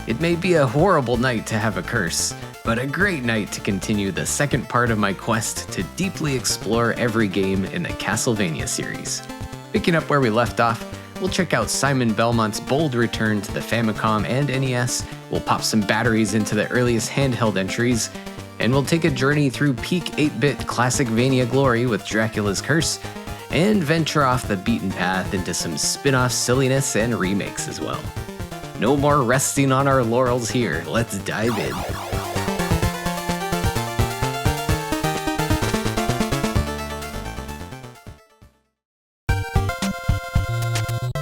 It may be a horrible night to have a curse, but a great night to continue the second part of my quest to deeply explore every game in the Castlevania series. Picking up where we left off, we'll check out Simon Belmont's bold return to the Famicom and NES, we'll pop some batteries into the earliest handheld entries, and we'll take a journey through peak 8-bit classic Vania glory with Dracula's Curse, and venture off the beaten path into some spin-off silliness and remakes as well. No more resting on our laurels here, let's dive in.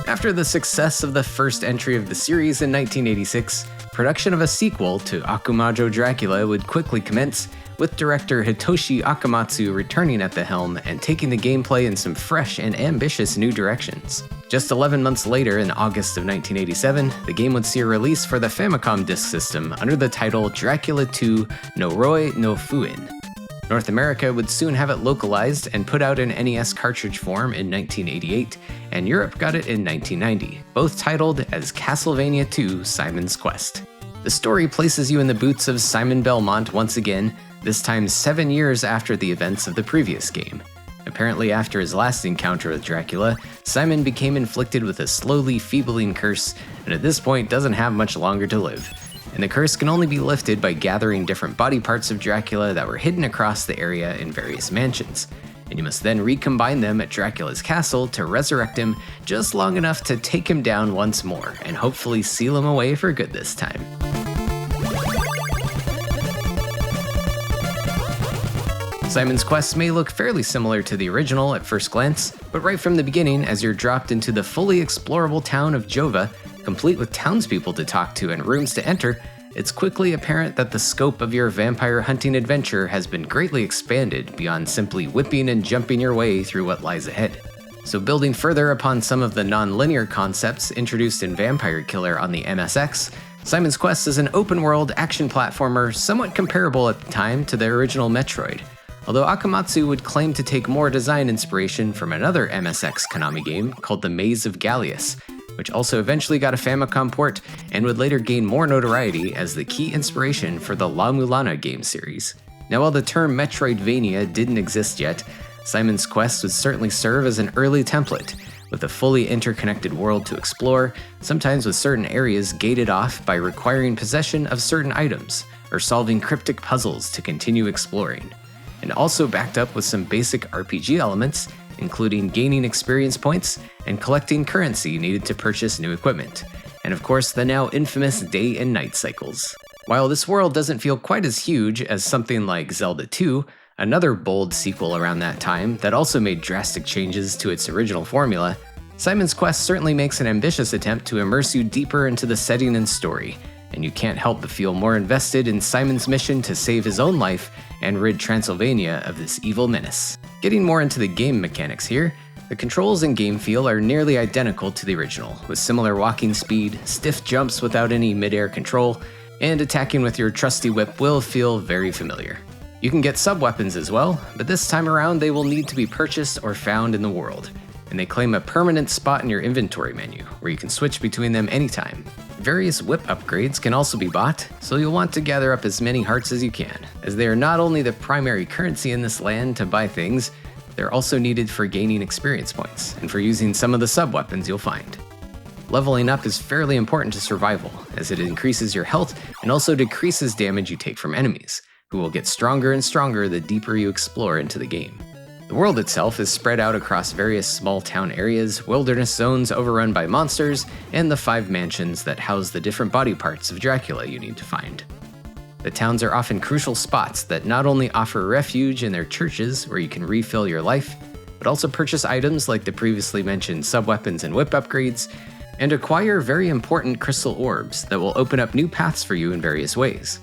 After the success of the first entry of the series in 1986, production of a sequel to Akumajo Dracula would quickly commence, with director Hitoshi Akamatsu returning at the helm and taking the gameplay in some fresh and ambitious new directions. Just 11 months later, in August of 1987, the game would see a release for the Famicom disk system under the title Dracula 2 No Roi no Fuin. North America would soon have it localized and put out in NES cartridge form in 1988, and Europe got it in 1990, both titled as Castlevania 2 Simon's Quest. The story places you in the boots of Simon Belmont once again, this time 7 years after the events of the previous game. Apparently after his last encounter with Dracula, Simon became inflicted with a slowly feebling curse, and at this point doesn't have much longer to live. And the curse can only be lifted by gathering different body parts of Dracula that were hidden across the area in various mansions. And you must then recombine them at Dracula's castle to resurrect him just long enough to take him down once more, and hopefully seal him away for good this time. Simon's Quest may look fairly similar to the original at first glance, but right from the beginning, as you're dropped into the fully explorable town of Jova, complete with townspeople to talk to and rooms to enter, it's quickly apparent that the scope of your vampire hunting adventure has been greatly expanded beyond simply whipping and jumping your way through what lies ahead. So building further upon some of the non-linear concepts introduced in Vampire Killer on the MSX, Simon's Quest is an open-world action platformer somewhat comparable at the time to the original Metroid, although Akamatsu would claim to take more design inspiration from another MSX Konami game called The Maze of Gallius, which also eventually got a Famicom port and would later gain more notoriety as the key inspiration for the La Mulana game series. Now, while the term Metroidvania didn't exist yet, Simon's Quest would certainly serve as an early template, with a fully interconnected world to explore, sometimes with certain areas gated off by requiring possession of certain items, or solving cryptic puzzles to continue exploring, and also backed up with some basic RPG elements, including gaining experience points and collecting currency needed to purchase new equipment, and of course the now infamous day and night cycles. While this world doesn't feel quite as huge as something like Zelda 2, another bold sequel around that time that also made drastic changes to its original formula, Simon's Quest certainly makes an ambitious attempt to immerse you deeper into the setting and story, and you can't help but feel more invested in Simon's mission to save his own life and rid Transylvania of this evil menace. Getting more into the game mechanics here, the controls and game feel are nearly identical to the original, with similar walking speed, stiff jumps without any mid-air control, and attacking with your trusty whip will feel very familiar. You can get sub-weapons as well, but this time around they will need to be purchased or found in the world, and they claim a permanent spot in your inventory menu, where you can switch between them anytime. Various whip upgrades can also be bought, so you'll want to gather up as many hearts as you can, as they are not only the primary currency in this land to buy things, they're also needed for gaining experience points, and for using some of the sub-weapons you'll find. Leveling up is fairly important to survival, as it increases your health and also decreases damage you take from enemies, who will get stronger and stronger the deeper you explore into the game. The world itself is spread out across various small town areas, wilderness zones overrun by monsters, and the 5 mansions that house the different body parts of Dracula you need to find. The towns are often crucial spots that not only offer refuge in their churches where you can refill your life, but also purchase items like the previously mentioned sub-weapons and whip upgrades, and acquire very important crystal orbs that will open up new paths for you in various ways.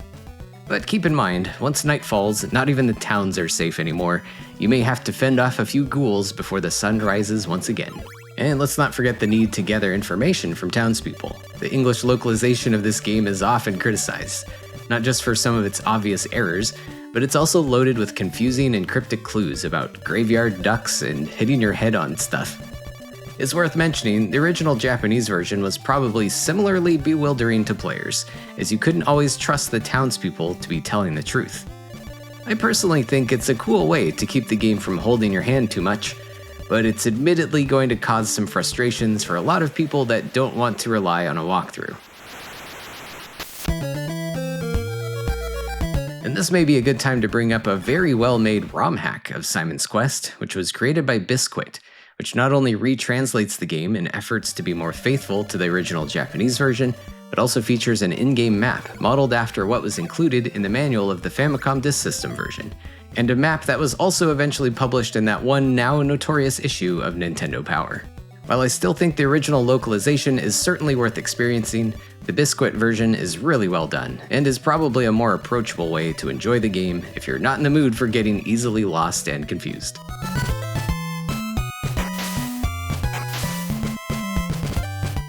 But keep in mind, once night falls, not even the towns are safe anymore. You may have to fend off a few ghouls before the sun rises once again. And let's not forget the need to gather information from townspeople. The English localization of this game is often criticized, not just for some of its obvious errors, but it's also loaded with confusing and cryptic clues about graveyard ducks and hitting your head on stuff. It's worth mentioning, the original Japanese version was probably similarly bewildering to players, as you couldn't always trust the townspeople to be telling the truth. I personally think it's a cool way to keep the game from holding your hand too much, but it's admittedly going to cause some frustrations for a lot of people that don't want to rely on a walkthrough. And this may be a good time to bring up a very well-made ROM hack of Simon's Quest, which was created by Biscuit, which not only retranslates the game in efforts to be more faithful to the original Japanese version, but also features an in-game map modeled after what was included in the manual of the Famicom Disk System version, and a map that was also eventually published in that one now notorious issue of Nintendo Power. While I still think the original localization is certainly worth experiencing, the Biscuit version is really well done, and is probably a more approachable way to enjoy the game if you're not in the mood for getting easily lost and confused.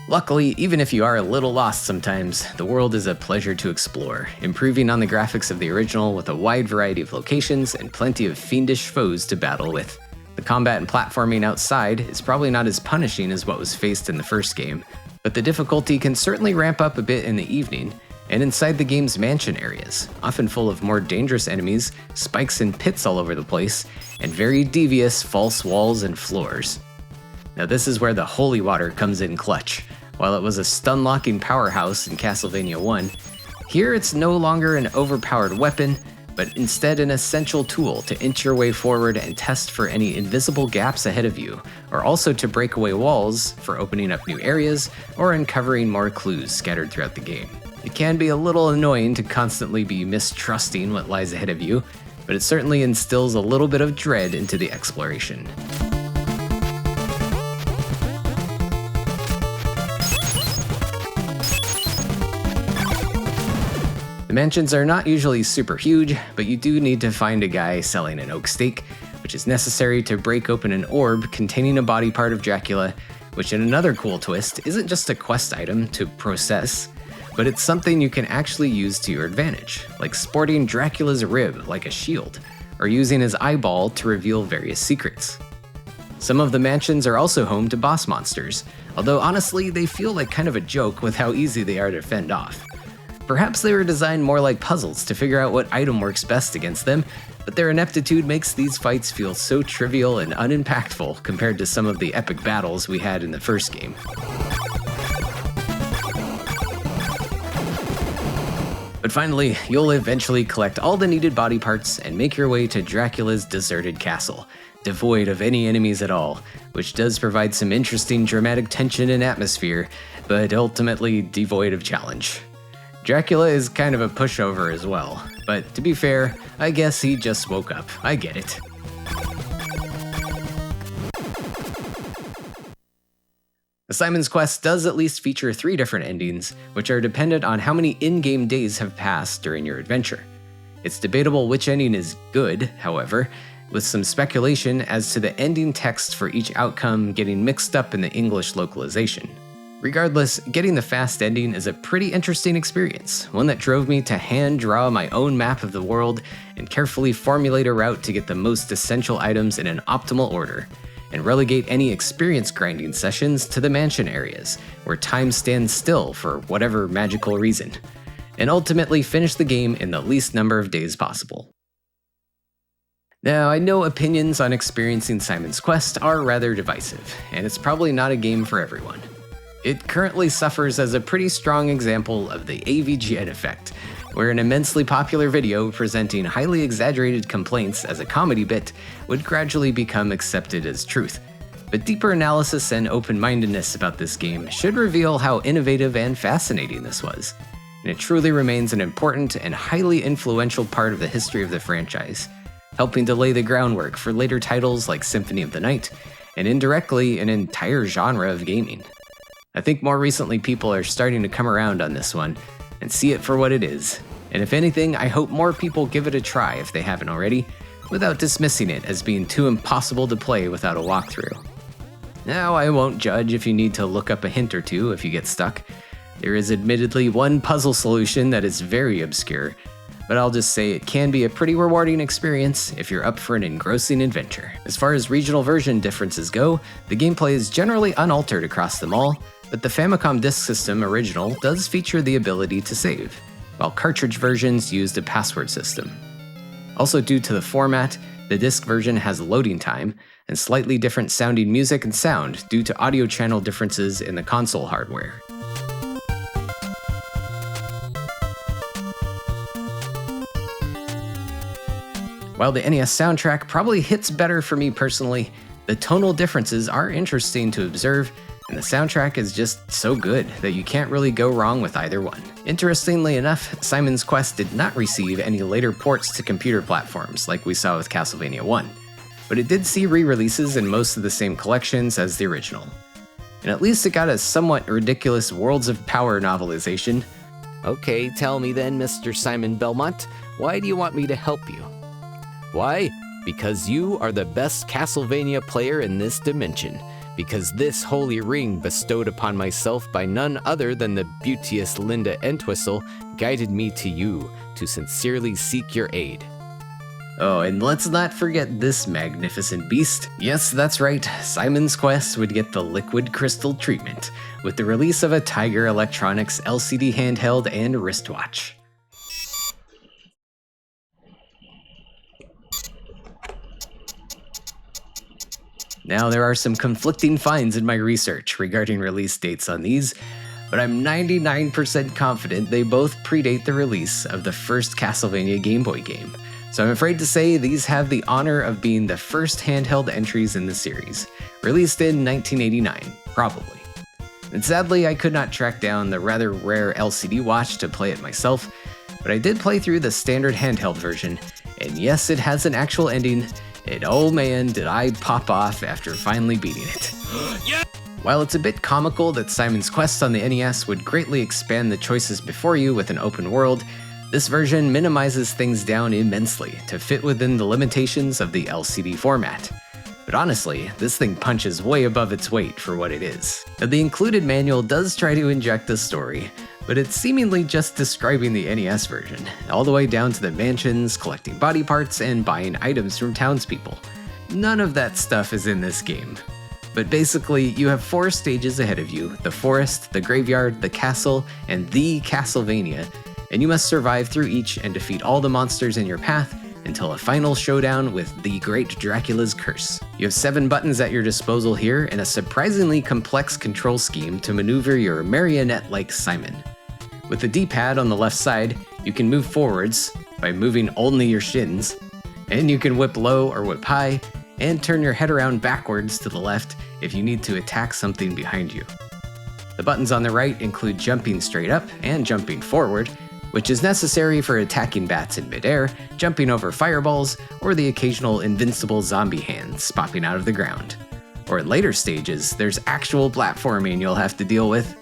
Luckily, even if you are a little lost sometimes, the world is a pleasure to explore, improving on the graphics of the original with a wide variety of locations and plenty of fiendish foes to battle with. The combat and platforming outside is probably not as punishing as what was faced in the first game, but the difficulty can certainly ramp up a bit in the evening, and inside the game's mansion areas, often full of more dangerous enemies, spikes and pits all over the place, and very devious false walls and floors. Now this is where the holy water comes in clutch. While it was a stun-locking powerhouse in Castlevania 1, here it's no longer an overpowered weapon, but instead an essential tool to inch your way forward and test for any invisible gaps ahead of you, or also to break away walls for opening up new areas or uncovering more clues scattered throughout the game. It can be a little annoying to constantly be mistrusting what lies ahead of you, but it certainly instills a little bit of dread into the exploration. The mansions are not usually super huge, but you do need to find a guy selling an oak stake, which is necessary to break open an orb containing a body part of Dracula, which in another cool twist isn't just a quest item to process, but it's something you can actually use to your advantage, like sporting Dracula's rib like a shield, or using his eyeball to reveal various secrets. Some of the mansions are also home to boss monsters, although honestly they feel like kind of a joke with how easy they are to fend off. Perhaps they were designed more like puzzles to figure out what item works best against them, but their ineptitude makes these fights feel so trivial and unimpactful compared to some of the epic battles we had in the first game. But finally, you'll eventually collect all the needed body parts and make your way to Dracula's deserted castle, devoid of any enemies at all, which does provide some interesting dramatic tension and atmosphere, but ultimately devoid of challenge. Dracula is kind of a pushover as well, but to be fair, I guess he just woke up. I get it. Simon's Quest does at least feature 3 different endings, which are dependent on how many in-game days have passed during your adventure. It's debatable which ending is good, however, with some speculation as to the ending text for each outcome getting mixed up in the English localization. Regardless, getting the fast ending is a pretty interesting experience, one that drove me to hand draw my own map of the world and carefully formulate a route to get the most essential items in an optimal order, and relegate any experience grinding sessions to the mansion areas, where time stands still for whatever magical reason, and ultimately finish the game in the least number of days possible. Now, I know opinions on experiencing Simon's Quest are rather divisive, and it's probably not a game for everyone. It currently suffers as a pretty strong example of the AVGN effect, where an immensely popular video presenting highly exaggerated complaints as a comedy bit would gradually become accepted as truth. But deeper analysis and open-mindedness about this game should reveal how innovative and fascinating this was, and it truly remains an important and highly influential part of the history of the franchise, helping to lay the groundwork for later titles like Symphony of the Night, and indirectly an entire genre of gaming. I think more recently people are starting to come around on this one and see it for what it is, and if anything, I hope more people give it a try if they haven't already, without dismissing it as being too impossible to play without a walkthrough. Now, I won't judge if you need to look up a hint or two if you get stuck. There is admittedly one puzzle solution that is very obscure, but I'll just say it can be a pretty rewarding experience if you're up for an engrossing adventure. As far as regional version differences go, the gameplay is generally unaltered across them all, but the Famicom Disk System original does feature the ability to save, while cartridge versions used a password system. Also, due to the format, the disc version has loading time and slightly different sounding music and sound due to audio channel differences in the console hardware. While the NES soundtrack probably hits better for me personally, the tonal differences are interesting to observe, and the soundtrack is just so good that you can't really go wrong with either one. Interestingly enough, Simon's Quest did not receive any later ports to computer platforms like we saw with Castlevania 1, but it did see re-releases in most of the same collections as the original. And at least it got a somewhat ridiculous Worlds of Power novelization. Okay, tell me then, Mr. Simon Belmont, why do you want me to help you? Why? Because you are the best Castlevania player in this dimension. Because this holy ring bestowed upon myself by none other than the beauteous Linda Entwistle guided me to you to sincerely seek your aid. Oh, and let's not forget this magnificent beast. Yes, that's right, Simon's Quest would get the liquid crystal treatment with the release of a Tiger Electronics LCD handheld and wristwatch. Now, there are some conflicting finds in my research regarding release dates on these, but I'm 99% confident they both predate the release of the first Castlevania Game Boy game. So I'm afraid to say these have the honor of being the first handheld entries in the series, released in 1989, probably. And sadly, I could not track down the rather rare LCD watch to play it myself, but I did play through the standard handheld version, and yes, it has an actual ending. And oh man, did I pop off after finally beating it. Yeah! While it's a bit comical that Simon's Quest on the NES would greatly expand the choices before you with an open world, this version minimizes things down immensely to fit within the limitations of the LCD format. But honestly, this thing punches way above its weight for what it is. Now, the included manual does try to inject a story, but it's seemingly just describing the NES version, all the way down to the mansions, collecting body parts, and buying items from townspeople. None of that stuff is in this game. But basically, you have 4 stages ahead of you: the forest, the graveyard, the castle, and the Castlevania, and you must survive through each and defeat all the monsters in your path until a final showdown with the Great Dracula's Curse. You have 7 buttons at your disposal here and a surprisingly complex control scheme to maneuver your marionette-like Simon. With the D-pad on the left side, you can move forwards by moving only your shins, and you can whip low or whip high, and turn your head around backwards to the left if you need to attack something behind you. The buttons on the right include jumping straight up and jumping forward, which is necessary for attacking bats in midair, jumping over fireballs, or the occasional invincible zombie hands popping out of the ground. Or in later stages, there's actual platforming you'll have to deal with.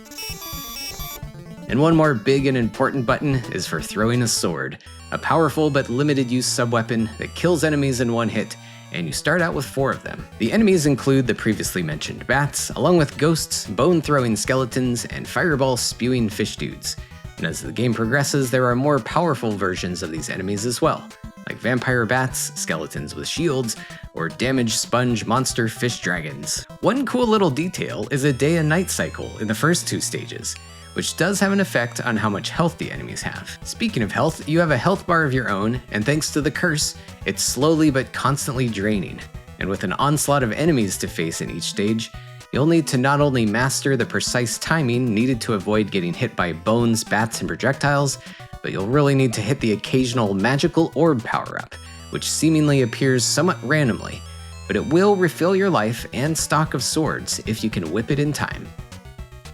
And one more big and important button is for throwing a sword, a powerful but limited use subweapon that kills enemies in one hit, and you start out with 4 of them. The enemies include the previously mentioned bats, along with ghosts, bone-throwing skeletons, and fireball-spewing fish dudes. And as the game progresses, there are more powerful versions of these enemies as well, like vampire bats, skeletons with shields, or damaged sponge monster fish dragons. One cool little detail is a day and night cycle in the first 2 stages, which does have an effect on how much health the enemies have. Speaking of health, you have a health bar of your own, and thanks to the curse, it's slowly but constantly draining. And with an onslaught of enemies to face in each stage, you'll need to not only master the precise timing needed to avoid getting hit by bones, bats, and projectiles, but you'll really need to hit the occasional magical orb power-up, which seemingly appears somewhat randomly, but it will refill your life and stock of swords if you can whip it in time.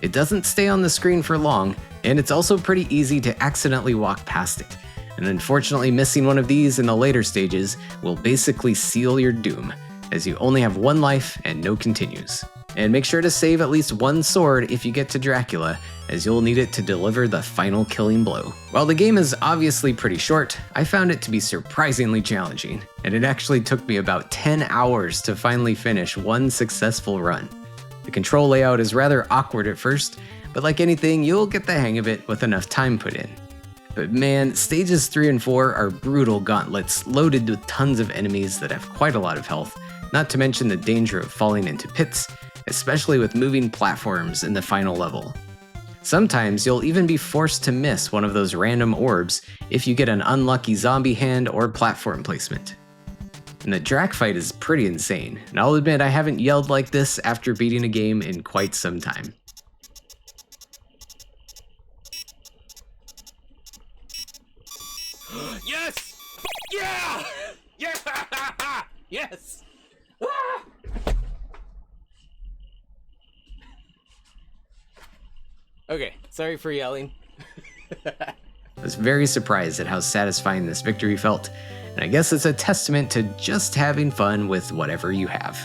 It doesn't stay on the screen for long, and it's also pretty easy to accidentally walk past it. And unfortunately, missing one of these in the later stages will basically seal your doom, as you only have 1 life and no continues. And make sure to save at least 1 sword if you get to Dracula, as you'll need it to deliver the final killing blow. While the game is obviously pretty short, I found it to be surprisingly challenging, and it actually took me about 10 hours to finally finish 1 successful run. The control layout is rather awkward at first, but like anything, you'll get the hang of it with enough time put in. But man, stages 3 and 4 are brutal gauntlets loaded with tons of enemies that have quite a lot of health, not to mention the danger of falling into pits, especially with moving platforms in the final level. Sometimes you'll even be forced to miss one of those random orbs if you get an unlucky zombie hand or platform placement. And the Drac fight is pretty insane, and I'll admit I haven't yelled like this after beating a game in quite some time. Yes! Yeah! Yeah! Yes! Okay, sorry for yelling. I was very surprised at how satisfying this victory felt, and I guess it's a testament to just having fun with whatever you have.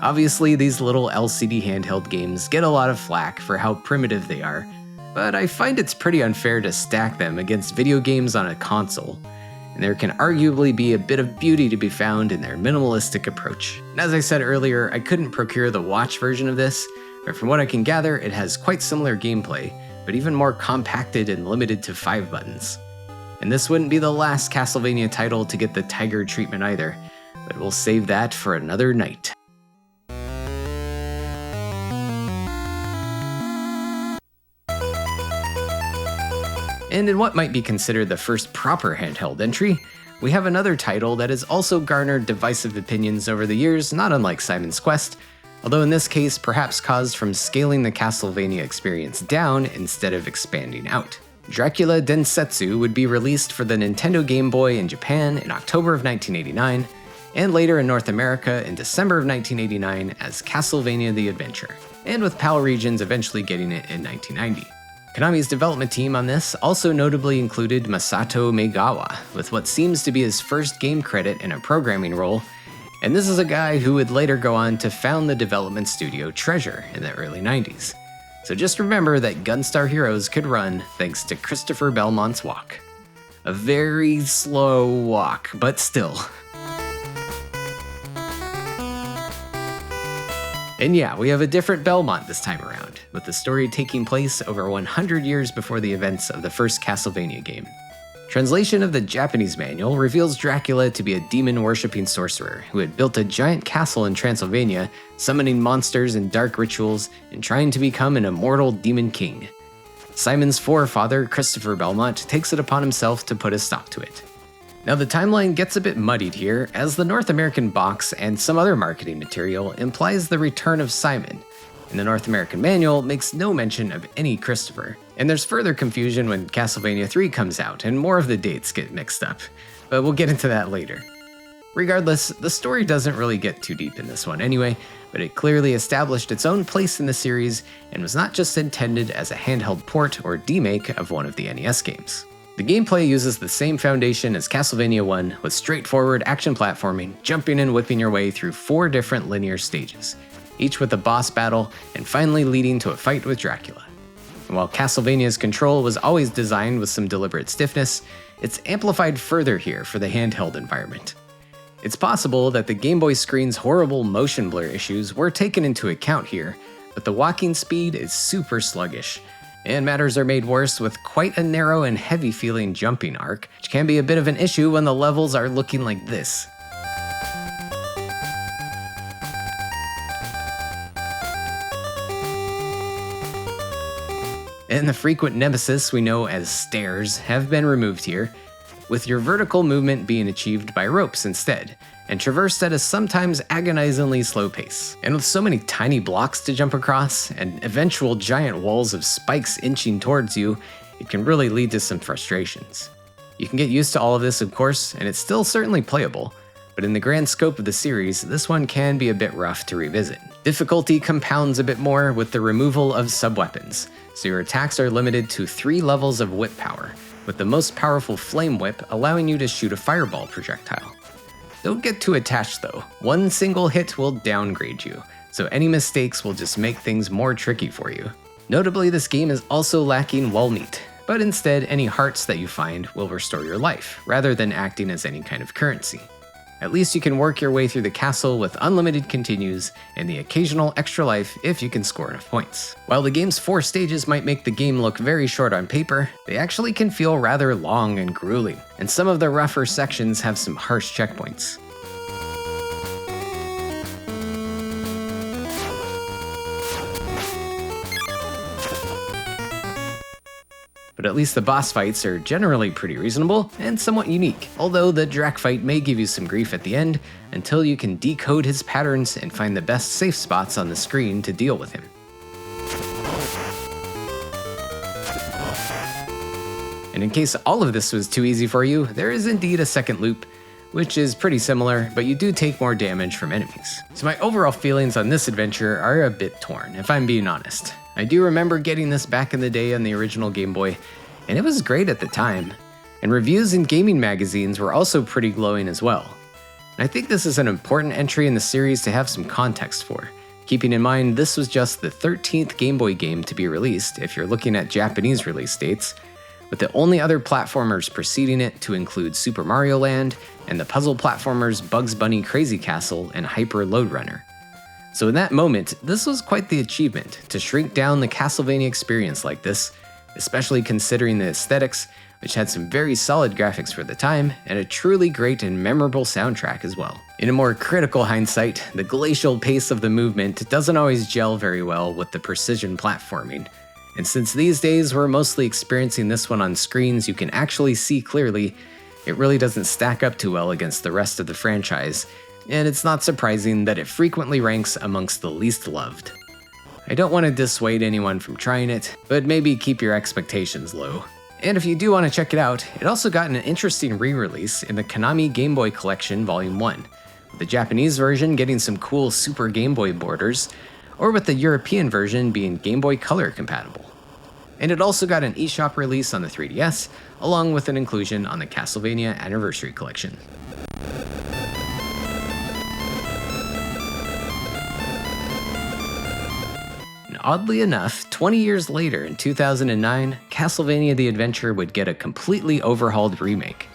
Obviously, these little LCD handheld games get a lot of flack for how primitive they are, but I find it's pretty unfair to stack them against video games on a console, and there can arguably be a bit of beauty to be found in their minimalistic approach. And as I said earlier, I couldn't procure the watch version of this, but from what I can gather, it has quite similar gameplay, but even more compacted and limited to 5 buttons. And this wouldn't be the last Castlevania title to get the Tiger treatment either, but we'll save that for another night. And in what might be considered the first proper handheld entry, we have another title that has also garnered divisive opinions over the years, not unlike Simon's Quest, although in this case perhaps caused from scaling the Castlevania experience down instead of expanding out. Dracula Densetsu would be released for the Nintendo Game Boy in Japan in October of 1989, and later in North America in December of 1989 as Castlevania the Adventure, and with PAL regions eventually getting it in 1990. Konami's development team on this also notably included Masato Maegawa, with what seems to be his first game credit in a programming role, and this is a guy who would later go on to found the development studio Treasure in the early 90s. So just remember that Gunstar Heroes could run thanks to Christopher Belmont's walk. A very slow walk, but still. And yeah, we have a different Belmont this time around, with the story taking place over 100 years before the events of the first Castlevania game. Translation of the Japanese manual reveals Dracula to be a demon-worshipping sorcerer who had built a giant castle in Transylvania, summoning monsters and dark rituals, and trying to become an immortal demon king. Simon's forefather, Christopher Belmont, takes it upon himself to put a stop to it. Now the timeline gets a bit muddied here, as the North American box and some other marketing material implies the return of Simon, and the North American manual makes no mention of any Christopher. And there's further confusion when Castlevania 3 comes out, and more of the dates get mixed up, but we'll get into that later. Regardless, the story doesn't really get too deep in this one anyway, but it clearly established its own place in the series, and was not just intended as a handheld port or demake of one of the NES games. The gameplay uses the same foundation as Castlevania 1, with straightforward action platforming, jumping and whipping your way through 4 different linear stages, each with a boss battle, and finally leading to a fight with Dracula. And while Castlevania's control was always designed with some deliberate stiffness, it's amplified further here for the handheld environment. It's possible that the Game Boy screen's horrible motion blur issues were taken into account here, but the walking speed is super sluggish, and matters are made worse with quite a narrow and heavy-feeling jumping arc, which can be a bit of an issue when the levels are looking like this. And the frequent nemesis we know as stairs have been removed here, with your vertical movement being achieved by ropes instead, and traversed at a sometimes agonizingly slow pace. And with so many tiny blocks to jump across, and eventual giant walls of spikes inching towards you, it can really lead to some frustrations. You can get used to all of this, of course, and it's still certainly playable, but in the grand scope of the series, this one can be a bit rough to revisit. Difficulty compounds a bit more with the removal of sub-weapons, so your attacks are limited to 3 levels of whip power, with the most powerful Flame Whip allowing you to shoot a fireball projectile. Don't get too attached though, one single hit will downgrade you, so any mistakes will just make things more tricky for you. Notably, this game is also lacking wall meat, but instead any hearts that you find will restore your life, rather than acting as any kind of currency. At least you can work your way through the castle with unlimited continues and the occasional extra life if you can score enough points. While the game's 4 stages might make the game look very short on paper, they actually can feel rather long and grueling, and some of the rougher sections have some harsh checkpoints. But at least the boss fights are generally pretty reasonable and somewhat unique, although the Drac fight may give you some grief at the end until you can decode his patterns and find the best safe spots on the screen to deal with him. And in case all of this was too easy for you, there is indeed a second loop, which is pretty similar, but you do take more damage from enemies. So my overall feelings on this adventure are a bit torn, if I'm being honest. I do remember getting this back in the day on the original Game Boy, and it was great at the time. And reviews in gaming magazines were also pretty glowing as well. And I think this is an important entry in the series to have some context for, keeping in mind this was just the 13th Game Boy game to be released if you're looking at Japanese release dates, with the only other platformers preceding it to include Super Mario Land and the puzzle platformers Bugs Bunny Crazy Castle and Hyper Load Runner. So in that moment, this was quite the achievement to shrink down the Castlevania experience like this, especially considering the aesthetics, which had some very solid graphics for the time and a truly great and memorable soundtrack as well. In a more critical hindsight, the glacial pace of the movement doesn't always gel very well with the precision platforming. And since these days we're mostly experiencing this one on screens you can actually see clearly, it really doesn't stack up too well against the rest of the franchise, and it's not surprising that it frequently ranks amongst the least loved. I don't want to dissuade anyone from trying it, but maybe keep your expectations low. And if you do want to check it out, it also got an interesting re-release in the Konami Game Boy Collection Volume 1, with the Japanese version getting some cool Super Game Boy borders, or with the European version being Game Boy Color compatible. And it also got an eShop release on the 3DS, along with an inclusion on the Castlevania Anniversary Collection. Oddly enough, 20 years later in 2009, Castlevania The Adventure would get a completely overhauled remake.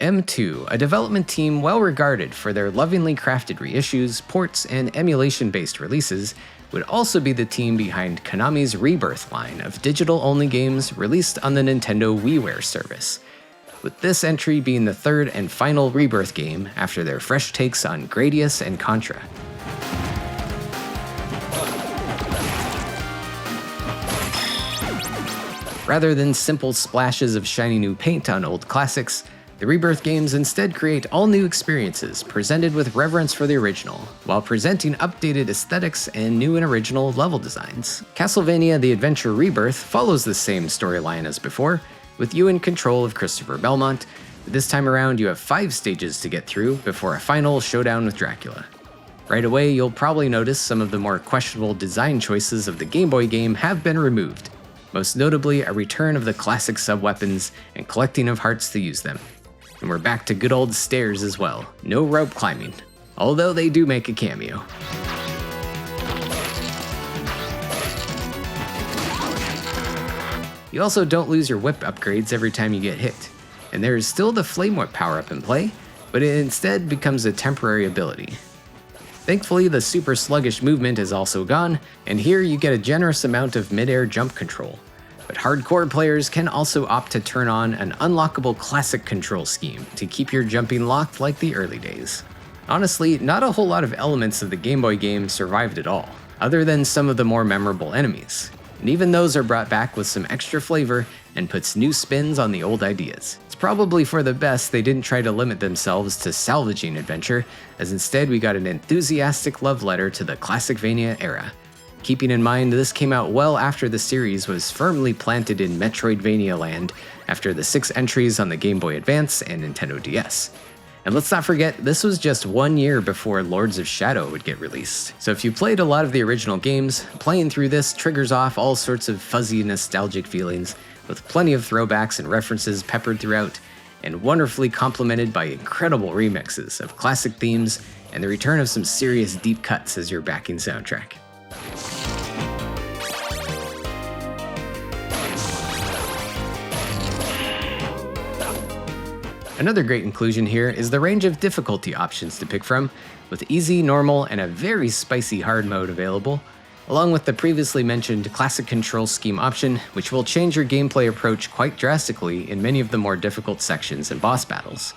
M2, a development team well regarded for their lovingly crafted reissues, ports, and emulation-based releases, would also be the team behind Konami's Rebirth line of digital-only games released on the Nintendo WiiWare service, with this entry being the third and final Rebirth game after their fresh takes on Gradius and Contra. Rather than simple splashes of shiny new paint on old classics, the Rebirth games instead create all new experiences presented with reverence for the original, while presenting updated aesthetics and new and original level designs. Castlevania The Adventure Rebirth follows the same storyline as before, with you in control of Christopher Belmont, but this time around you have 5 stages to get through before a final showdown with Dracula. Right away, you'll probably notice some of the more questionable design choices of the Game Boy game have been removed, most notably a return of the classic sub-weapons and collecting of hearts to use them. And we're back to good old stairs as well, no rope climbing, although they do make a cameo. You also don't lose your whip upgrades every time you get hit, and there is still the Flame Whip power-up in play, but it instead becomes a temporary ability. Thankfully, the super sluggish movement is also gone, and here you get a generous amount of mid-air jump control. But hardcore players can also opt to turn on an unlockable classic control scheme to keep your jumping locked like the early days. Honestly, not a whole lot of elements of the Game Boy game survived at all, other than some of the more memorable enemies. And even those are brought back with some extra flavor and puts new spins on the old ideas. It's probably for the best they didn't try to limit themselves to salvaging adventure, as instead we got an enthusiastic love letter to the Classicvania era. Keeping in mind this came out well after the series was firmly planted in Metroidvania land after the 6 entries on the Game Boy Advance and Nintendo DS. And let's not forget, this was just 1 year before Lords of Shadow would get released. So if you played a lot of the original games, playing through this triggers off all sorts of fuzzy nostalgic feelings, with plenty of throwbacks and references peppered throughout, and wonderfully complemented by incredible remixes of classic themes and the return of some serious deep cuts as your backing soundtrack. Another great inclusion here is the range of difficulty options to pick from, with easy, normal, and a very spicy hard mode available, along with the previously mentioned classic control scheme option, which will change your gameplay approach quite drastically in many of the more difficult sections and boss battles.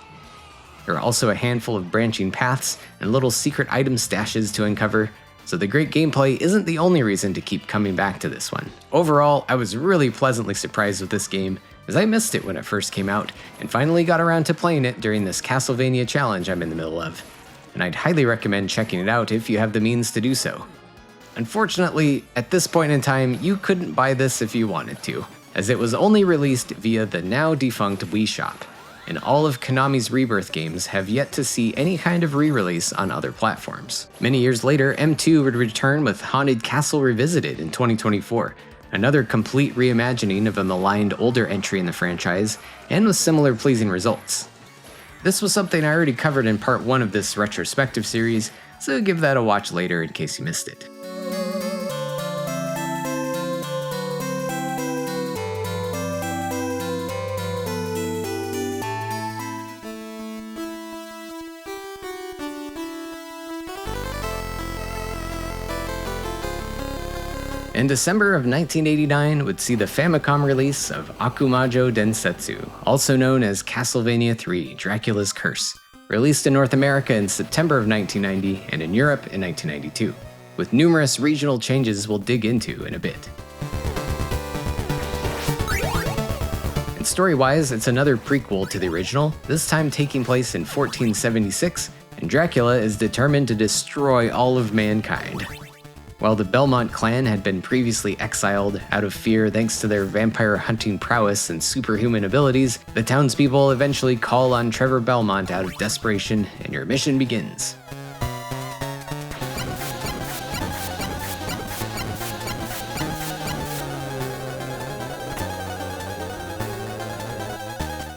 There are also a handful of branching paths and little secret item stashes to uncover, so the great gameplay isn't the only reason to keep coming back to this one. Overall, I was really pleasantly surprised with this game, as I missed it when it first came out, and finally got around to playing it during this Castlevania challenge I'm in the middle of. And I'd highly recommend checking it out if you have the means to do so. Unfortunately, at this point in time, you couldn't buy this if you wanted to, as it was only released via the now defunct Wii Shop, and all of Konami's Rebirth games have yet to see any kind of re-release on other platforms. Many years later, M2 would return with Haunted Castle Revisited in 2024, another complete reimagining of a maligned older entry in the franchise, and with similar pleasing results. This was something I already covered in part 1 of this retrospective series, so give that a watch later in case you missed it. In December of 1989 would see the Famicom release of Akumajo Densetsu, also known as Castlevania III: Dracula's Curse, released in North America in September of 1990 and in Europe in 1992, with numerous regional changes we'll dig into in a bit. And story-wise, it's another prequel to the original, this time taking place in 1476, and Dracula is determined to destroy all of mankind. While the Belmont clan had been previously exiled out of fear thanks to their vampire hunting prowess and superhuman abilities, the townspeople eventually call on Trevor Belmont out of desperation, and your mission begins.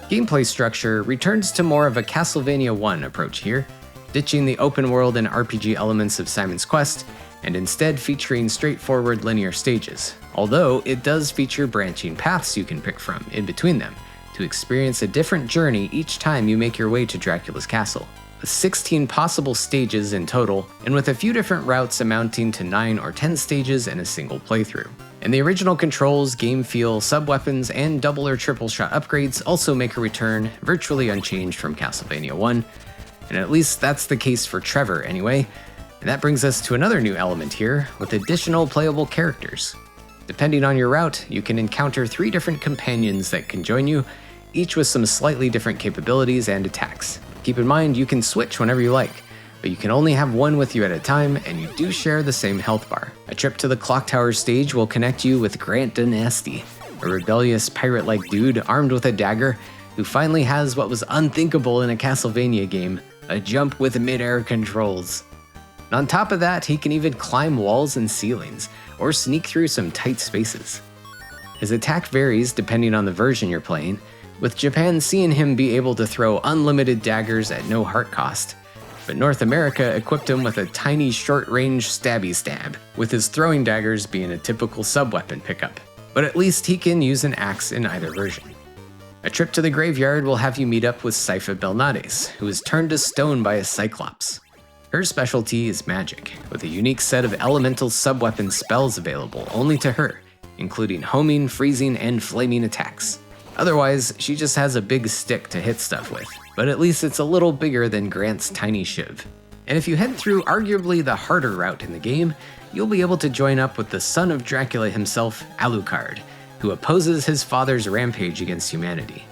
Gameplay structure returns to more of a Castlevania 1 approach here, ditching the open world and RPG elements of Simon's Quest, and instead featuring straightforward linear stages, although it does feature branching paths you can pick from in between them to experience a different journey each time you make your way to Dracula's castle. With 16 possible stages in total, and with a few different routes amounting to 9 or 10 stages in a single playthrough. And the original controls, game feel, sub-weapons, and double or triple shot upgrades also make a return virtually unchanged from Castlevania 1, and at least that's the case for Trevor anyway. And that brings us to another new element here, with additional playable characters. Depending on your route, you can encounter 3 different companions that can join you, each with some slightly different capabilities and attacks. Keep in mind, you can switch whenever you like, but you can only have one with you at a time, and you do share the same health bar. A trip to the Clock Tower stage will connect you with Grant Dynasty, a rebellious pirate-like dude armed with a dagger, who finally has what was unthinkable in a Castlevania game, a jump with mid-air controls. And on top of that, he can even climb walls and ceilings, or sneak through some tight spaces. His attack varies depending on the version you're playing, with Japan seeing him be able to throw unlimited daggers at no heart cost, but North America equipped him with a tiny short-range stabby stab, with his throwing daggers being a typical sub-weapon pickup. But at least he can use an axe in either version. A trip to the graveyard will have you meet up with Sypha Belnades, who is turned to stone by a Cyclops. Her specialty is magic, with a unique set of elemental sub-weapon spells available only to her, including homing, freezing, and flaming attacks. Otherwise, she just has a big stick to hit stuff with, but at least it's a little bigger than Grant's tiny shiv. And if you head through arguably the harder route in the game, you'll be able to join up with the son of Dracula himself, Alucard, who opposes his father's rampage against humanity.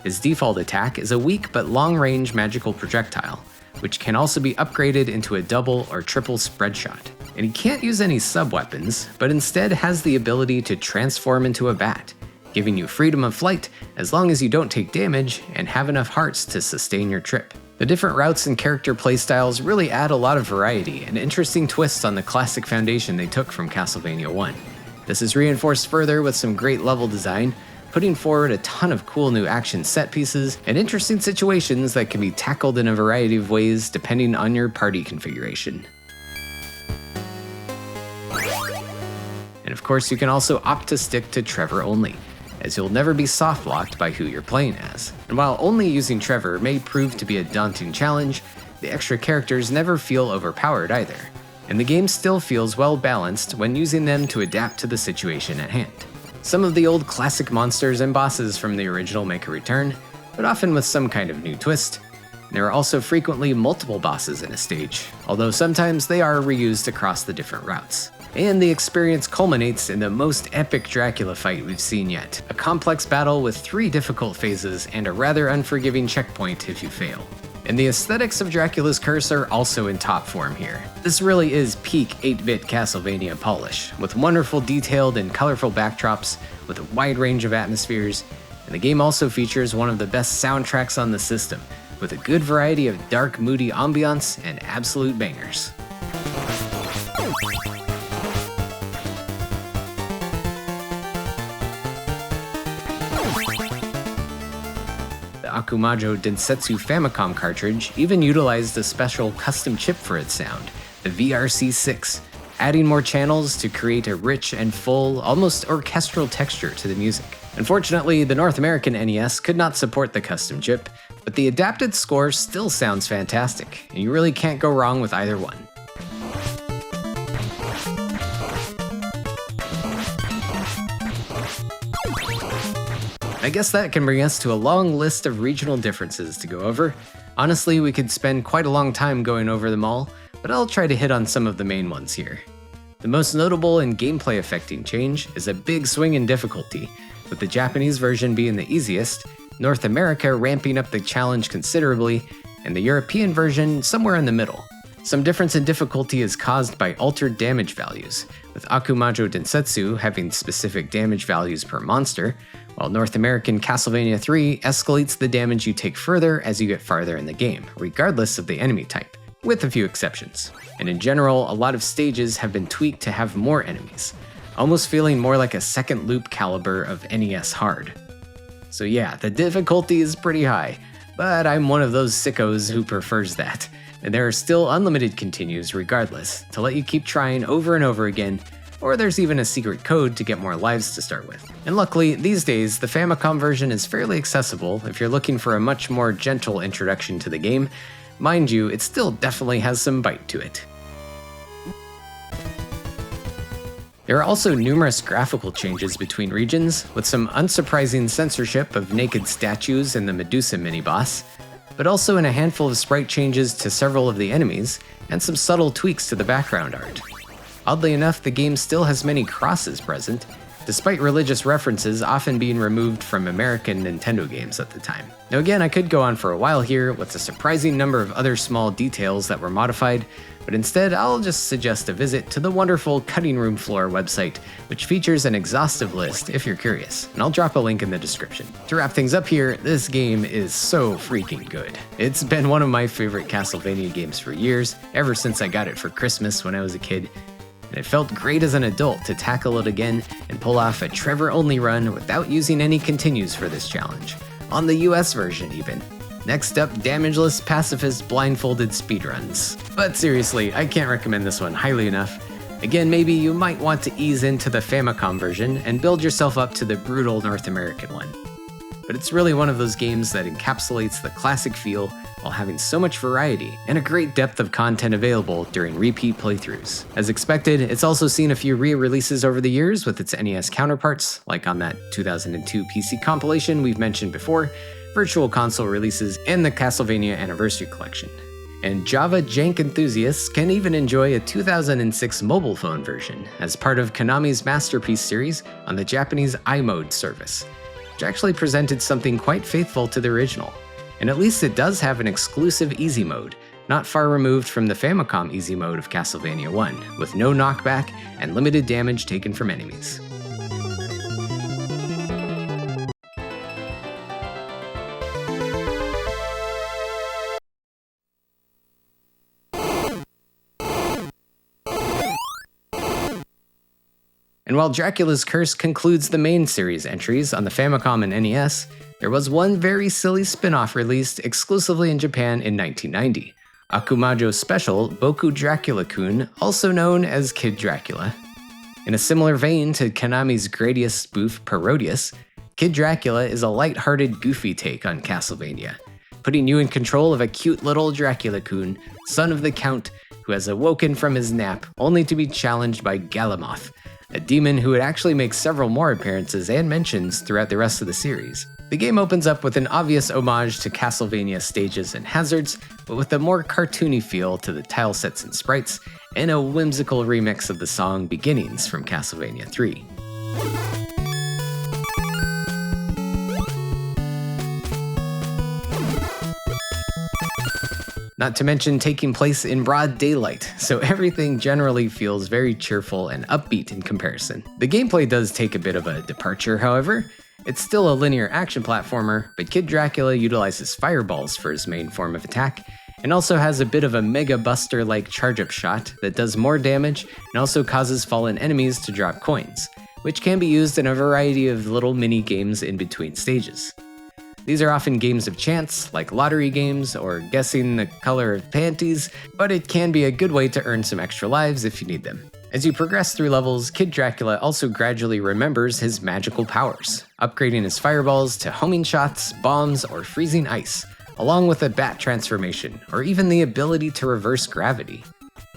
His default attack is a weak but long-range magical projectile, which can also be upgraded into a double or triple spread shot. And he can't use any sub-weapons, but instead has the ability to transform into a bat, giving you freedom of flight as long as you don't take damage and have enough hearts to sustain your trip. The different routes and character playstyles really add a lot of variety and interesting twists on the classic foundation they took from Castlevania 1. This is reinforced further with some great level design, putting forward a ton of cool new action set pieces and interesting situations that can be tackled in a variety of ways depending on your party configuration. And of course, you can also opt to stick to Trevor only, as you'll never be soft-locked by who you're playing as. And while only using Trevor may prove to be a daunting challenge, the extra characters never feel overpowered either, and the game still feels well balanced when using them to adapt to the situation at hand. Some of the old classic monsters and bosses from the original make a return, but often with some kind of new twist. There are also frequently multiple bosses in a stage, although sometimes they are reused across the different routes. And the experience culminates in the most epic Dracula fight we've seen yet, a complex battle with 3 difficult phases and a rather unforgiving checkpoint if you fail. And the aesthetics of Dracula's Curse are also in top form here. This really is peak 8-bit Castlevania polish, with wonderful detailed and colorful backdrops with a wide range of atmospheres, and the game also features one of the best soundtracks on the system, with a good variety of dark, moody ambiance and absolute bangers. Akumajo Densetsu Famicom cartridge even utilized a special custom chip for its sound, the VRC6, adding more channels to create a rich and full, almost orchestral texture to the music. Unfortunately, the North American NES could not support the custom chip, but the adapted score still sounds fantastic, and you really can't go wrong with either one. I guess that can bring us to a long list of regional differences to go over. Honestly, we could spend quite a long time going over them all, but I'll try to hit on some of the main ones here. The most notable and gameplay affecting change is a big swing in difficulty, with the Japanese version being the easiest, North America ramping up the challenge considerably, and the European version somewhere in the middle. Some difference in difficulty is caused by altered damage values, with Akumajo Densetsu having specific damage values per monster, while North American Castlevania 3 escalates the damage you take further as you get farther in the game, regardless of the enemy type, with a few exceptions. And in general, a lot of stages have been tweaked to have more enemies, almost feeling more like a second loop caliber of NES Hard. So yeah, the difficulty is pretty high, but I'm one of those sickos who prefers that, and there are still unlimited continues regardless, to let you keep trying over and over again, or there's even a secret code to get more lives to start with. And luckily, these days, the Famicom version is fairly accessible if you're looking for a much more gentle introduction to the game. Mind you, it still definitely has some bite to it. There are also numerous graphical changes between regions, with some unsurprising censorship of naked statues in the Medusa mini-boss, but also in a handful of sprite changes to several of the enemies, and some subtle tweaks to the background art. Oddly enough, the game still has many crosses present, despite religious references often being removed from American Nintendo games at the time. Now again, I could go on for a while here with a surprising number of other small details that were modified, but instead I'll just suggest a visit to the wonderful Cutting Room Floor website, which features an exhaustive list if you're curious, and I'll drop a link in the description. To wrap things up here, this game is so freaking good. It's been one of my favorite Castlevania games for years, ever since I got it for Christmas when I was a kid, and it felt great as an adult to tackle it again and pull off a Trevor-only run without using any continues for this challenge, on the US version even. Next up, damageless pacifist blindfolded speedruns. But seriously, I can't recommend this one highly enough. Again, maybe you might want to ease into the Famicom version and build yourself up to the brutal North American one. But it's really one of those games that encapsulates the classic feel while having so much variety and a great depth of content available during repeat playthroughs. As expected, it's also seen a few re-releases over the years with its NES counterparts, like on that 2002 PC compilation we've mentioned before, virtual console releases, and the Castlevania Anniversary Collection. And Java jank enthusiasts can even enjoy a 2006 mobile phone version as part of Konami's Masterpiece series on the Japanese iMode service, which actually presented something quite faithful to the original. And at least it does have an exclusive easy mode, not far removed from the Famicom easy mode of Castlevania 1, with no knockback and limited damage taken from enemies. And while Dracula's Curse concludes the main series entries on the Famicom and NES, there was one very silly spin-off released exclusively in Japan in 1990, Akumajo's special Boku Dracula-kun, also known as Kid Dracula. In a similar vein to Konami's Gradius spoof Parodius, Kid Dracula is a light-hearted, goofy take on Castlevania, putting you in control of a cute little Dracula-kun, son of the Count, who has awoken from his nap only to be challenged by Galamoth, a demon who would actually make several more appearances and mentions throughout the rest of the series. The game opens up with an obvious homage to Castlevania stages and hazards, but with a more cartoony feel to the tile sets and sprites, and a whimsical remix of the song Beginnings from Castlevania 3. Not to mention taking place in broad daylight, so everything generally feels very cheerful and upbeat in comparison. The gameplay does take a bit of a departure, however. It's still a linear action platformer, but Kid Dracula utilizes fireballs for his main form of attack, and also has a bit of a Mega Buster-like charge-up shot that does more damage and also causes fallen enemies to drop coins, which can be used in a variety of little mini-games in between stages. These are often games of chance, like lottery games or guessing the color of panties, but it can be a good way to earn some extra lives if you need them. As you progress through levels, Kid Dracula also gradually remembers his magical powers, upgrading his fireballs to homing shots, bombs, or freezing ice, along with a bat transformation, or even the ability to reverse gravity.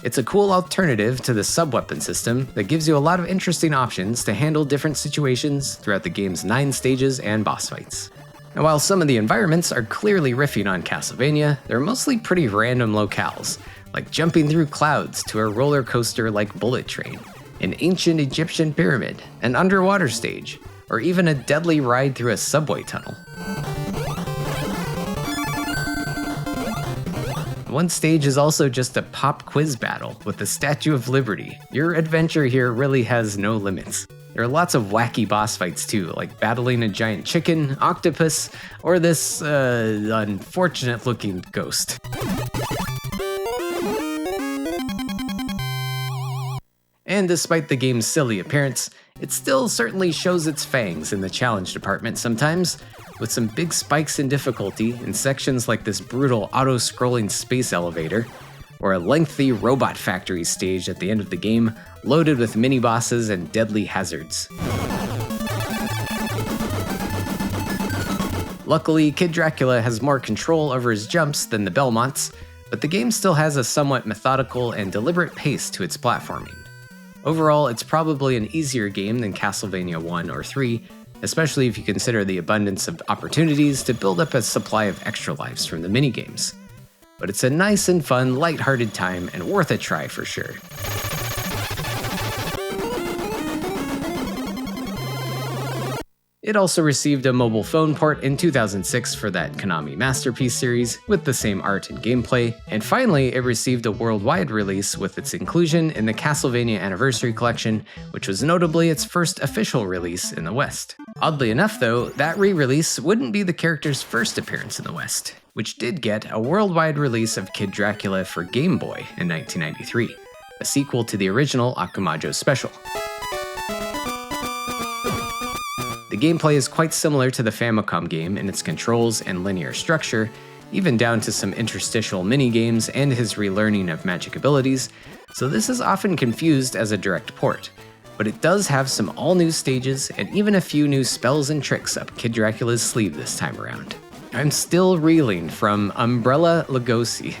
It's a cool alternative to the sub-weapon system that gives you a lot of interesting options to handle different situations throughout the game's 9 stages and boss fights. Now, while some of the environments are clearly riffing on Castlevania, they're mostly pretty random locales, like jumping through clouds to a roller coaster like Bullet Train, an ancient Egyptian pyramid, an underwater stage, or even a deadly ride through a subway tunnel. One stage is also just a pop quiz battle with the Statue of Liberty. Your adventure here really has no limits. There are lots of wacky boss fights too, like battling a giant chicken, octopus, or this unfortunate looking ghost. And despite the game's silly appearance, it still certainly shows its fangs in the challenge department sometimes, with some big spikes in difficulty in sections like this brutal auto-scrolling space elevator, or a lengthy robot factory stage at the end of the game, loaded with mini-bosses and deadly hazards. Luckily, Kid Dracula has more control over his jumps than the Belmonts, but the game still has a somewhat methodical and deliberate pace to its platforming. Overall, it's probably an easier game than Castlevania 1 or 3, especially if you consider the abundance of opportunities to build up a supply of extra lives from the minigames. But it's a nice and fun, lighthearted time and worth a try for sure. It also received a mobile phone port in 2006 for that Konami Masterpiece series with the same art and gameplay, and finally it received a worldwide release with its inclusion in the Castlevania Anniversary Collection, which was notably its first official release in the West. Oddly enough though, that re-release wouldn't be the character's first appearance in the West, which did get a worldwide release of Kid Dracula for Game Boy in 1993, a sequel to the original Akumajo Special. The gameplay is quite similar to the Famicom game in its controls and linear structure, even down to some interstitial mini-games and his relearning of magic abilities, so this is often confused as a direct port. But it does have some all-new stages and even a few new spells and tricks up Kid Dracula's sleeve this time around. I'm still reeling from Umbrella Lugosi.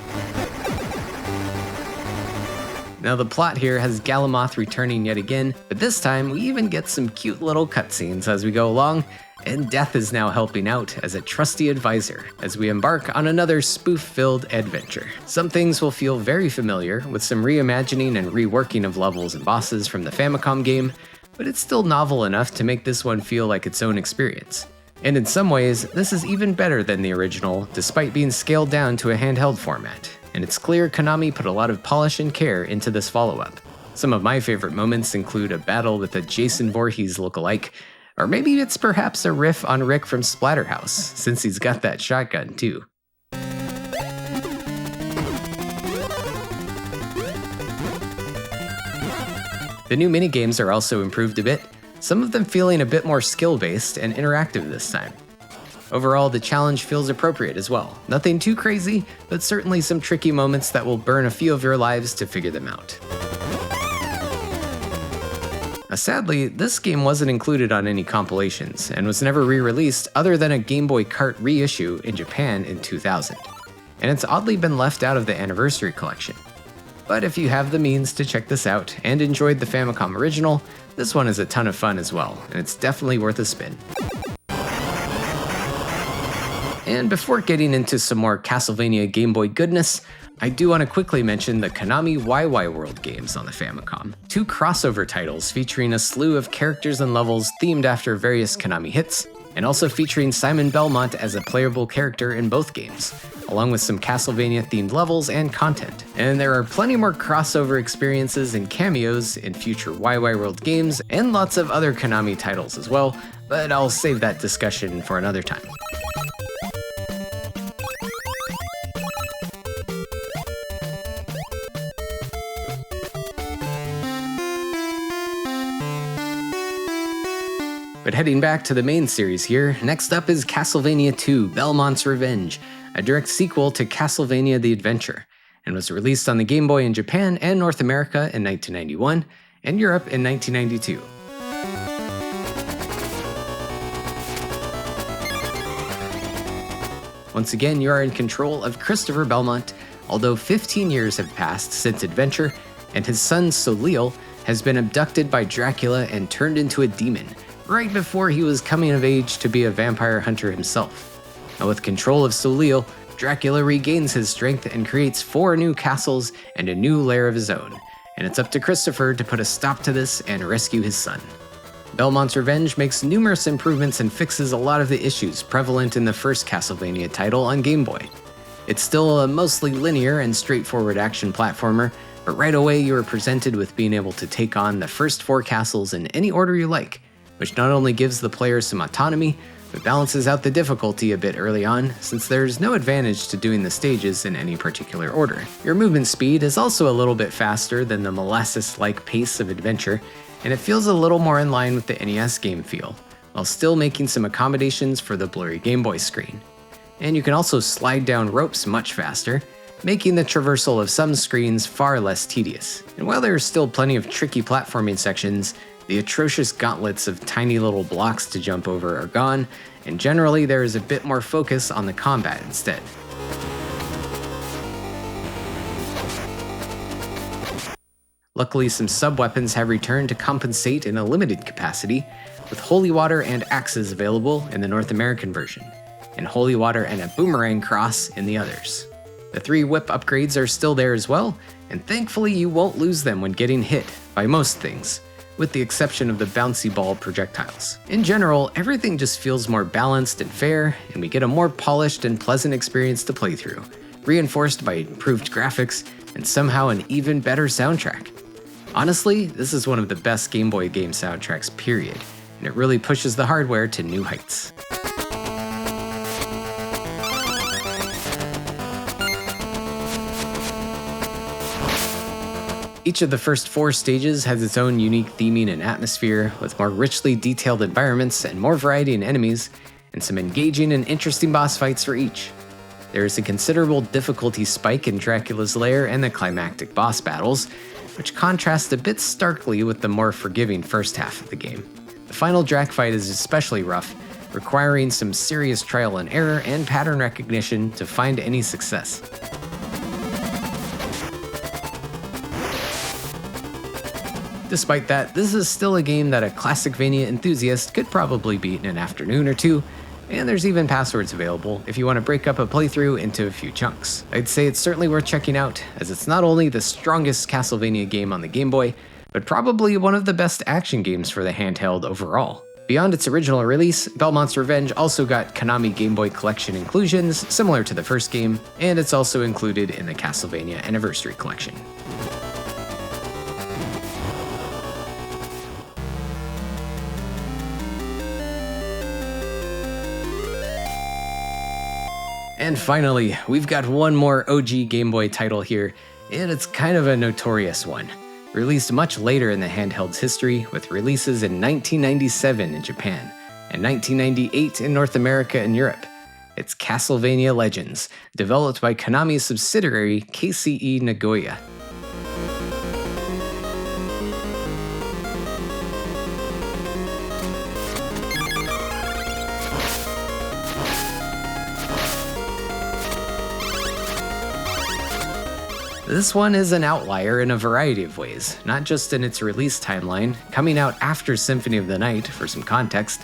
Now the plot here has Galamoth returning yet again, but this time we even get some cute little cutscenes as we go along, and Death is now helping out as a trusty advisor as we embark on another spoof-filled adventure. Some things will feel very familiar, with some reimagining and reworking of levels and bosses from the Famicom game, but it's still novel enough to make this one feel like its own experience. And in some ways, this is even better than the original, despite being scaled down to a handheld format. And it's clear Konami put a lot of polish and care into this follow-up. Some of my favorite moments include a battle with a Jason Voorhees lookalike, or maybe it's perhaps a riff on Rick from Splatterhouse, since he's got that shotgun too. The new minigames are also improved a bit, some of them feeling a bit more skill-based and interactive this time. Overall, the challenge feels appropriate as well. Nothing too crazy, but certainly some tricky moments that will burn a few of your lives to figure them out. Sadly, this game wasn't included on any compilations and was never re-released other than a Game Boy Cart reissue in Japan in 2000. And it's oddly been left out of the Anniversary Collection. But if you have the means to check this out and enjoyed the Famicom original, this one is a ton of fun as well, and it's definitely worth a spin. And before getting into some more Castlevania Game Boy goodness, I do want to quickly mention the Konami YY World games on the Famicom. Two crossover titles featuring a slew of characters and levels themed after various Konami hits, and also featuring Simon Belmont as a playable character in both games, along with some Castlevania-themed levels and content. And there are plenty more crossover experiences and cameos in future YY World games, and lots of other Konami titles as well, but I'll save that discussion for another time. But heading back to the main series here, next up is Castlevania 2: Belmont's Revenge, a direct sequel to Castlevania the Adventure, and was released on the Game Boy in Japan and North America in 1991, and Europe in 1992. Once again, you are in control of Christopher Belmont, although 15 years have passed since Adventure, and his son Soleil has been abducted by Dracula and turned into a demon, right before he was coming of age to be a vampire hunter himself. Now with control of Soleil, Dracula regains his strength and creates 4 new castles and a new lair of his own, and it's up to Christopher to put a stop to this and rescue his son. Belmont's Revenge makes numerous improvements and fixes a lot of the issues prevalent in the first Castlevania title on Game Boy. It's still a mostly linear and straightforward action platformer, but right away you are presented with being able to take on the first 4 castles in any order you like, which not only gives the player some autonomy, but balances out the difficulty a bit early on, since there's no advantage to doing the stages in any particular order. Your movement speed is also a little bit faster than the molasses-like pace of Adventure, and it feels a little more in line with the NES game feel, while still making some accommodations for the blurry Game Boy screen. And you can also slide down ropes much faster, making the traversal of some screens far less tedious. And while there are still plenty of tricky platforming sections, the atrocious gauntlets of tiny little blocks to jump over are gone, and generally there is a bit more focus on the combat instead. Luckily, some sub-weapons have returned to compensate in a limited capacity, with Holy Water and axes available in the North American version, and Holy Water and a boomerang cross in the others. The 3 whip upgrades are still there as well, and thankfully you won't lose them when getting hit by most things, with the exception of the bouncy ball projectiles. In general, everything just feels more balanced and fair, and we get a more polished and pleasant experience to play through, reinforced by improved graphics and somehow an even better soundtrack. Honestly, this is one of the best Game Boy game soundtracks, period, and it really pushes the hardware to new heights. Each of the first 4 stages has its own unique theming and atmosphere, with more richly detailed environments and more variety in enemies, and some engaging and interesting boss fights for each. There is a considerable difficulty spike in Dracula's lair and the climactic boss battles, which contrast a bit starkly with the more forgiving first half of the game. The final Drac fight is especially rough, requiring some serious trial and error and pattern recognition to find any success. Despite that, this is still a game that a Classicvania enthusiast could probably beat in an afternoon or 2, and there's even passwords available if you want to break up a playthrough into a few chunks. I'd say it's certainly worth checking out, as it's not only the strongest Castlevania game on the Game Boy, but probably one of the best action games for the handheld overall. Beyond its original release, Belmont's Revenge also got Konami Game Boy Collection inclusions similar to the first game, and it's also included in the Castlevania Anniversary Collection. And finally, we've got one more OG Game Boy title here, and it's kind of a notorious one. Released much later in the handheld's history, with releases in 1997 in Japan, and 1998 in North America and Europe. It's Castlevania Legends, developed by Konami's subsidiary KCE Nagoya. This one is an outlier in a variety of ways, not just in its release timeline, coming out after Symphony of the Night for some context,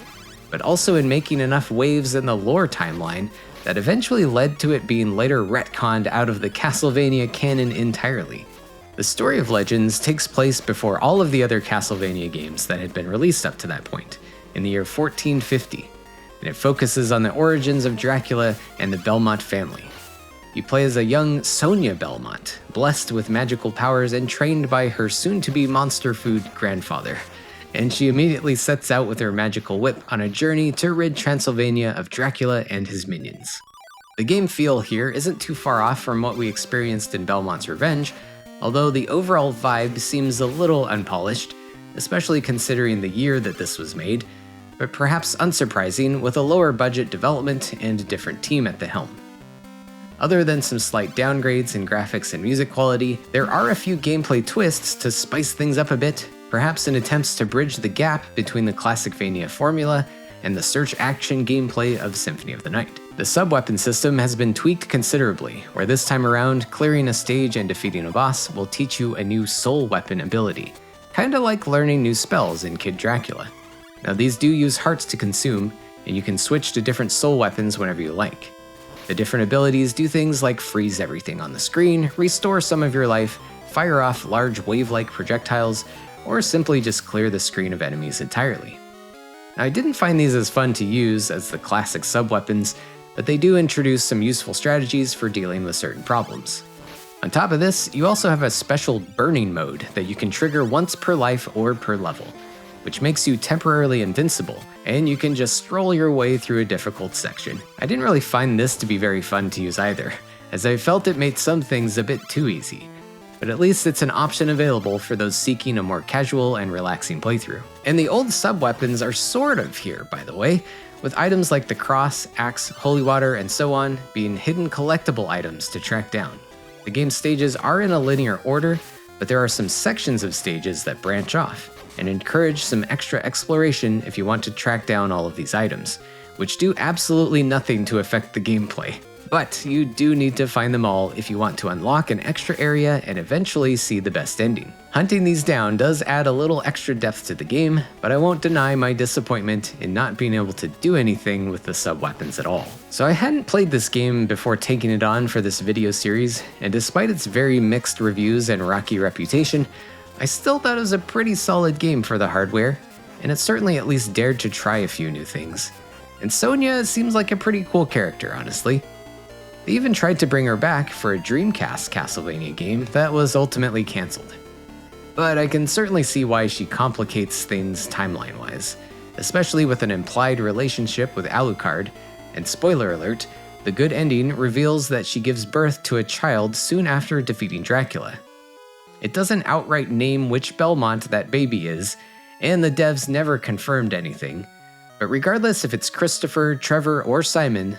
but also in making enough waves in the lore timeline that eventually led to it being later retconned out of the Castlevania canon entirely. The story of Legends takes place before all of the other Castlevania games that had been released up to that point, in the year 1450, and it focuses on the origins of Dracula and the Belmont family. You play as a young Sonia Belmont, blessed with magical powers and trained by her soon-to-be monster food grandfather, and she immediately sets out with her magical whip on a journey to rid Transylvania of Dracula and his minions. The game feel here isn't too far off from what we experienced in Belmont's Revenge, although the overall vibe seems a little unpolished, especially considering the year that this was made, but perhaps unsurprising with a lower budget development and a different team at the helm. Other than some slight downgrades in graphics and music quality, there are a few gameplay twists to spice things up a bit, perhaps in attempts to bridge the gap between the Classicvania formula and the search action gameplay of Symphony of the Night. The sub-weapon system has been tweaked considerably, where this time around, clearing a stage and defeating a boss will teach you a new soul weapon ability, kinda like learning new spells in Kid Dracula. Now these do use hearts to consume, and you can switch to different soul weapons whenever you like. The different abilities do things like freeze everything on the screen, restore some of your life, fire off large wave-like projectiles, or simply just clear the screen of enemies entirely. Now, I didn't find these as fun to use as the classic sub-weapons, but they do introduce some useful strategies for dealing with certain problems. On top of this, you also have a special burning mode that you can trigger once per life or per level, which makes you temporarily invincible, and you can just stroll your way through a difficult section. I didn't really find this to be very fun to use either, as I felt it made some things a bit too easy. But at least it's an option available for those seeking a more casual and relaxing playthrough. And the old sub-weapons are sort of here, by the way, with items like the cross, axe, holy water, and so on being hidden collectible items to track down. The game's stages are in a linear order, but there are some sections of stages that branch off, and encourage some extra exploration if you want to track down all of these items, which do absolutely nothing to affect the gameplay. But you do need to find them all if you want to unlock an extra area and eventually see the best ending. Hunting these down does add a little extra depth to the game, but I won't deny my disappointment in not being able to do anything with the sub-weapons at all. So I hadn't played this game before taking it on for this video series, and despite its very mixed reviews and rocky reputation, I still thought it was a pretty solid game for the hardware, and it certainly at least dared to try a few new things. And Sonia seems like a pretty cool character, honestly. They even tried to bring her back for a Dreamcast Castlevania game that was ultimately cancelled. But I can certainly see why she complicates things timeline-wise, especially with an implied relationship with Alucard, and spoiler alert, the good ending reveals that she gives birth to a child soon after defeating Dracula. It doesn't outright name which Belmont that baby is, and the devs never confirmed anything. But regardless if it's Christopher, Trevor, or Simon,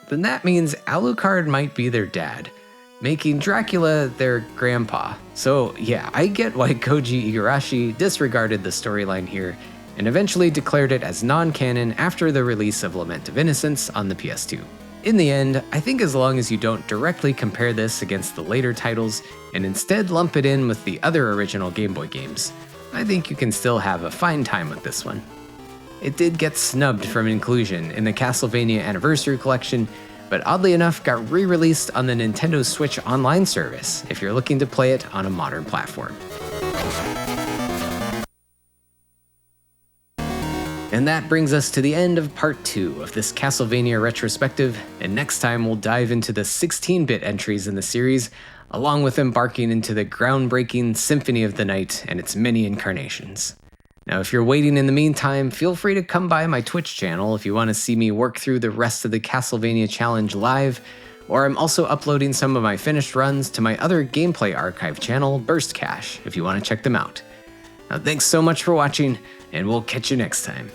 then that means Alucard might be their dad, making Dracula their grandpa. So yeah, I get why Koji Igarashi disregarded the storyline here, and eventually declared it as non-canon after the release of Lament of Innocence on the PS2. In the end, I think as long as you don't directly compare this against the later titles, and instead lump it in with the other original Game Boy games, I think you can still have a fine time with this one. It did get snubbed from inclusion in the Castlevania Anniversary Collection, but oddly enough got re-released on the Nintendo Switch Online service if you're looking to play it on a modern platform. And that brings us to the end of part 2 of this Castlevania retrospective, and next time we'll dive into the 16-bit entries in the series, along with embarking into the groundbreaking Symphony of the Night and its many incarnations. Now, if you're waiting in the meantime, feel free to come by my Twitch channel if you want to see me work through the rest of the Castlevania Challenge live, or I'm also uploading some of my finished runs to my other gameplay archive channel, Burst Cache, if you want to check them out. Now, thanks so much for watching, and we'll catch you next time.